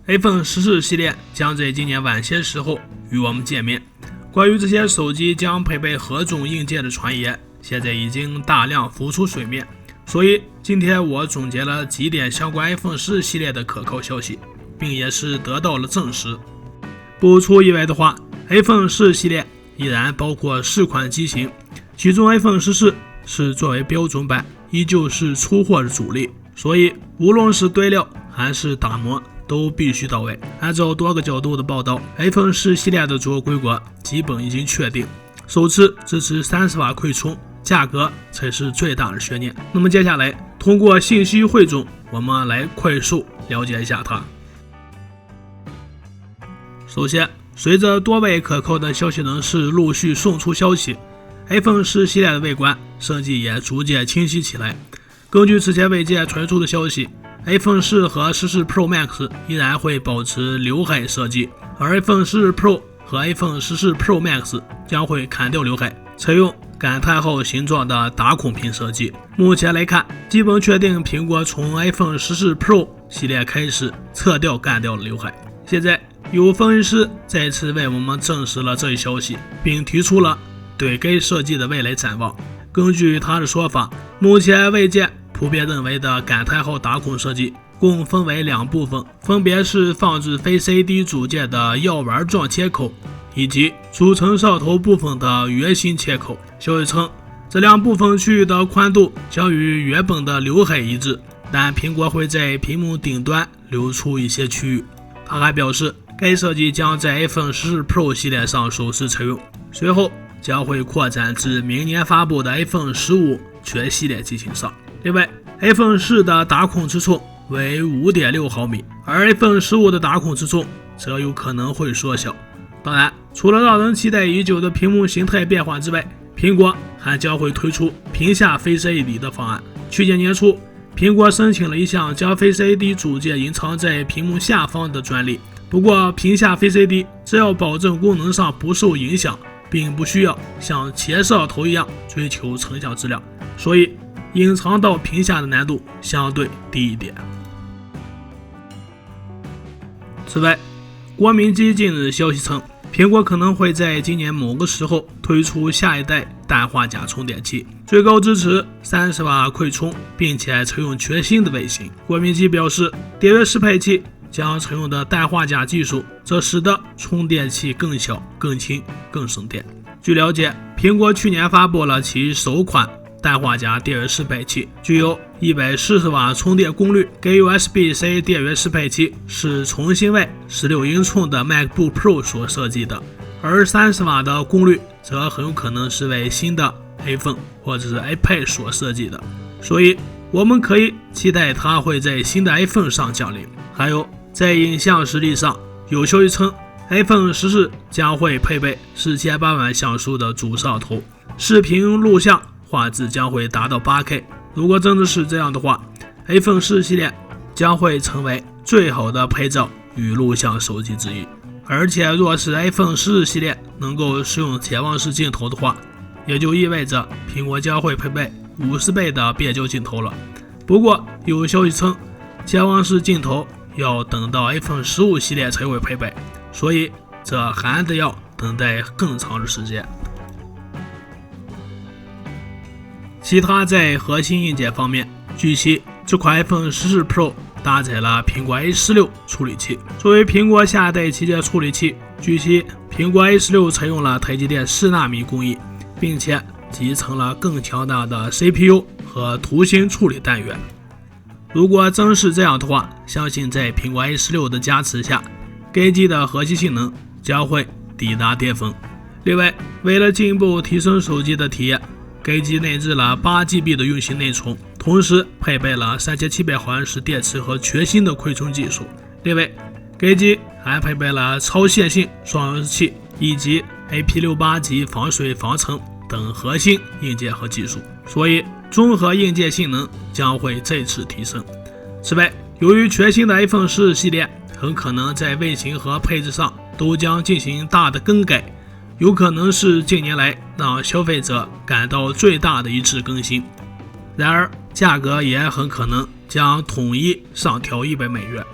iPhone 14系列将在今年晚些时候与我们见面。关于这些手机将配备何种硬件的传言，现在已经大量浮出水面，所以今天我总结了几点相关 iPhone 14系列的可靠消息，并也是得到了证实。不出意外的话， iPhone 14系列依然包括4款机型，其中 iPhone 14是作为标准版依旧是出货的主力，所以无论是堆料还是打磨都必须到位。按照多个角度的报道， iPhone 14系列的主要规格基本已经确定，首次支持30瓦快充，价格才是最大的悬念。那么接下来通过信息汇总，我们来快速了解一下它。首先，随着多位可靠的消息人士陆续送出消息， iPhone 14系列的外观设计也逐渐清晰起来。根据此前外界传出的消息， iPhone 14和14 Pro Max 依然会保持刘海设计，而 iPhone 14 Pro 和 iPhone 14 Pro Max 将会砍掉刘海，采用感叹号形状的打孔屏设计。目前来看，基本确定苹果从 iPhone 14 Pro 系列开始撤掉干掉了刘海。现在有分析师再次为我们证实了这一消息，并提出了对该设计的未来展望。根据他的说法，目前外界普遍认为的感叹号打孔设计共分为2部分，分别是放置 Face ID 组件的药丸状切口以及组成上头部分的圆形切口。消息称，这2部分区域的宽度将与原本的刘海一致，但苹果会在屏幕顶端留出一些区域。他还表示，该设计将在 iPhone 14 Pro 系列上首次采用，随后将会扩展至明年发布的 iPhone 15全系列机型上。另外， iPhone 14的打孔尺寸为 5.6 毫米，而 iPhone 15的打孔尺寸则有可能会缩小。当然，除了让人期待已久的屏幕形态变化之外，苹果还将会推出屏下 Face ID 的方案。去年年初，苹果申请了一项将 Face ID 组件隐藏在屏幕下方的专利。不过，屏下 Face ID 只要保证功能上不受影响，并不需要像前摄像头一样追求成像质量，所以隐藏到屏下的难度相对低一点。此外，国民机近日消息称，苹果可能会在今年某个时候推出下一代氮化镓充电器，最高支持30瓦快充，并且采用全新的外形。国民机表示，电源适配器将采用的氮化镓技术，这使得充电器更小、更轻、更省电。据了解，苹果去年发布了其首款氮化镓电源适配器，具有140瓦充电功率。该 USB-C 电源适配器是重新为16英寸的 MacBook Pro 所设计的，而30瓦的功率则很有可能是为新的 iPhone 或者是 iPad 所设计的，所以我们可以期待它会在新的 iPhone 上降临。还有，在影像实力上，有消息称 iPhone 14将会配备4800万像素的主摄像头，视频录像画质将会达到 8K。 如果真的是这样的话， iPhone 14系列将会成为最好的拍照与录像手机之一。而且若是 iPhone 14系列能够使用潜望式镜头的话，也就意味着苹果将会配备50倍的变焦镜头了。不过有消息称，潜望式镜头要等到 iPhone 15系列才会配备，所以这还得要等待更长的时间。其他在核心硬件方面，据悉这款 iPhone 14 Pro 搭载了苹果 A16 处理器，作为苹果下一代旗舰处理器。据悉，苹果 A16 采用了台积电4纳米工艺，并且集成了更强大的 CPU 和图形处理单元。如果真是这样的话，相信在苹果 A16 的加持下，该机的核心性能将会抵达巅峰。另外，为了进一步提升手机的体验，该机内置了8GB 的运行内存，同时配备了3700毫安时电池和全新的快充技术。另外，该机还配备了超线性双扬声器以及 IP68 级防水防尘等核心硬件和技术，所以综合硬件性能将会再次提升。此外，由于全新的 iPhone 14系列很可能在外形和配置上都将进行大的更改，有可能是近年来让消费者感到最大的一次更新。然而，价格也很可能将统一上调$100。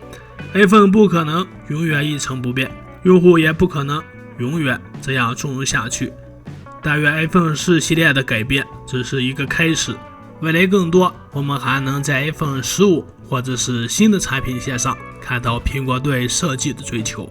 iPhone 不可能永远一成不变，用户也不可能永远这样纵容下去。但愿 iPhone 10系列的改变只是一个开始，未来更多我们还能在 iPhone 15或者是新的产品线上看到苹果对设计的追求。